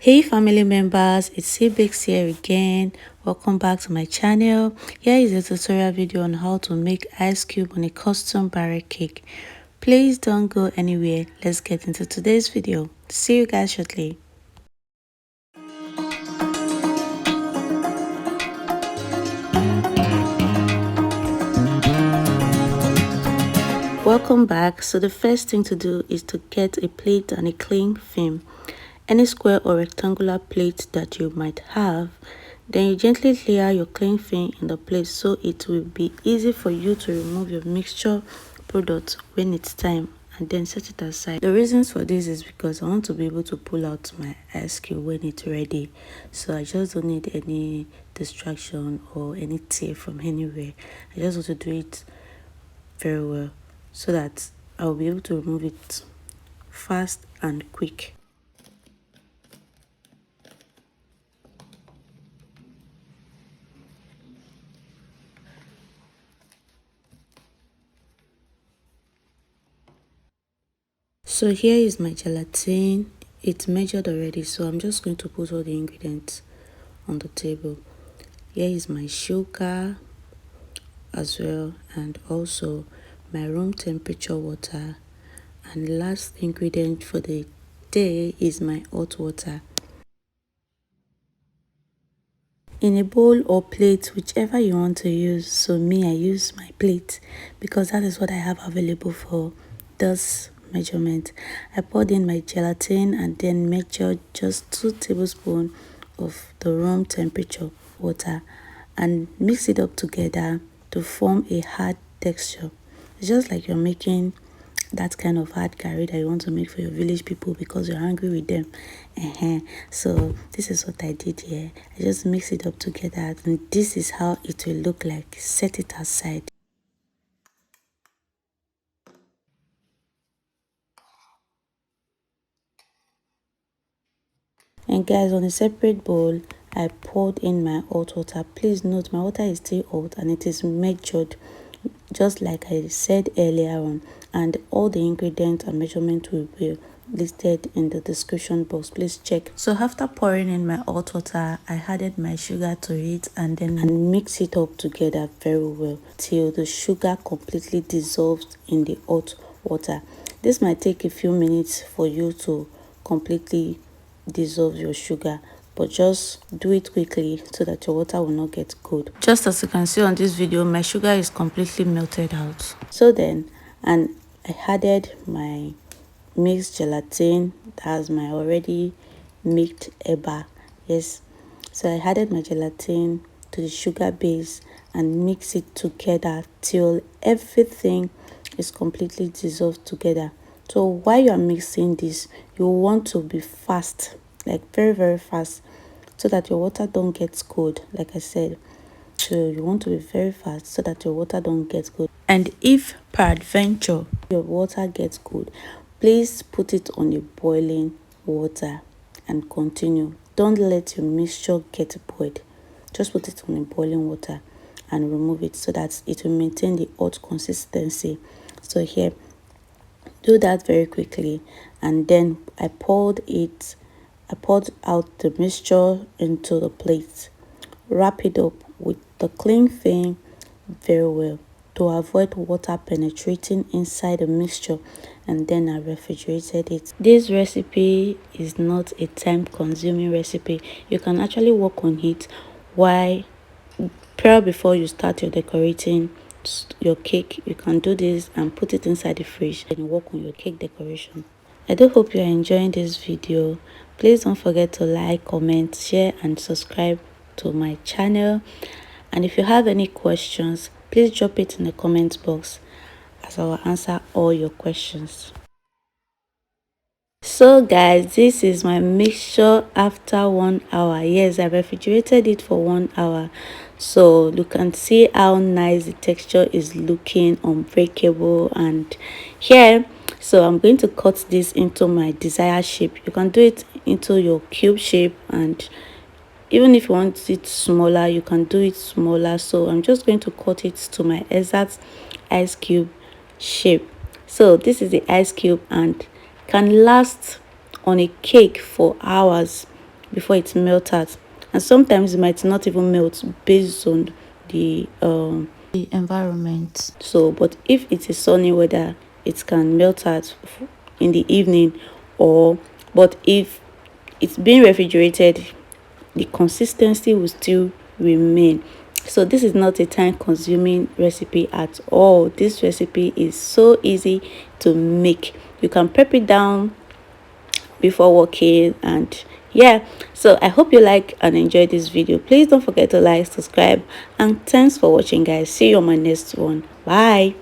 Hey family members, it's Cbix here again. Welcome back to my channel. Here is a tutorial video on how to make ice cube on a custom barrel cake. Please don't go anywhere. Let's get into today's video. See you guys shortly. Welcome back. So the first thing to do is to get a plate and a cling film. Any square or rectangular plate that you might have, then you gently layer your cling film in the plate so it will be easy for you to remove your mixture product when it's time, and then set it aside. The reasons for this is because I want to be able to pull out my ice cube when it's ready, so I just don't need any distraction or any tear from anywhere. I just want to do it very well so that I'll be able to remove it fast and quick. So here is my gelatin. It's measured already, so I'm just going to put all the ingredients on the table. Here is my sugar as well, and also my room temperature water, and last ingredient for the day is my hot water. In a bowl or plate, whichever you want to use. So me, I use my plate because that is what I have available for this measurement. I poured in my gelatin and then measured just 2 tablespoons of the room temperature water and mix it up together to form a hard texture. It's just like you're making that kind of hard curry that you want to make for your village people because you're hungry with them. So this is what I did here. I just mix it up together, and this is how it will look like. Set it aside. And guys, on a separate bowl, I poured in my hot water. Please note my water is still hot and it is measured just like I said earlier on, and all the ingredients and measurement will be listed in the description box. Please check. So after pouring in my hot water, I added my sugar to it and then mix it up together very well till the sugar completely dissolves in the hot water. This might take a few minutes for you to completely dissolve your sugar, but just do it quickly so that your water will not get cold. Just as you can see on this video, my sugar is completely melted out. So then, and I added my mixed gelatin, that's my already mixed eba. Yes, so I added my gelatin to the sugar base and mix it together till everything is completely dissolved together. So while you are mixing this, you want to be fast, like very fast, so that your water don't get cold. Like I said, so you want to be very fast so that your water don't get cold. And if peradventure your water gets cold, please put it on a boiling water and continue. Don't let your mixture get boiled. Just put it on a boiling water and remove it so that it will maintain the hot consistency. So here, do that very quickly, and then I poured out the mixture into the plate. Wrap it up with the cling film very well to avoid water penetrating inside the mixture, and then I refrigerated it. This recipe is not a time-consuming recipe. You can actually work on it while prior before you start your decorating your cake. You can do this and put it inside the fridge and work on your cake decoration. I do hope you are enjoying this video. Please don't forget to like, comment, share and subscribe to my channel. And if you have any questions, please drop it in the comment box as I will answer all your questions. So guys, this is my mixture after 1 hour. Yes, I refrigerated it for 1 hour, so you can see how nice the texture is looking, unbreakable. And here, so I'm going to cut this into my desired shape. You can do it into your cube shape, and even if you want it smaller, you can do it smaller. So I'm just going to cut it to my exact ice cube shape. So this is the ice cube and can last on a cake for hours before it melts out, and sometimes it might not even melt based on the environment. So but if it is sunny weather, it can melt out in the evening, or but if it's being refrigerated, the consistency will still remain. So this is not a time consuming recipe at all. This recipe is so easy to make. You can prep it down before working, and yeah, so I hope you like and enjoy this video. Please don't forget to like, subscribe, and thanks for watching, guys. See you on my next one. Bye.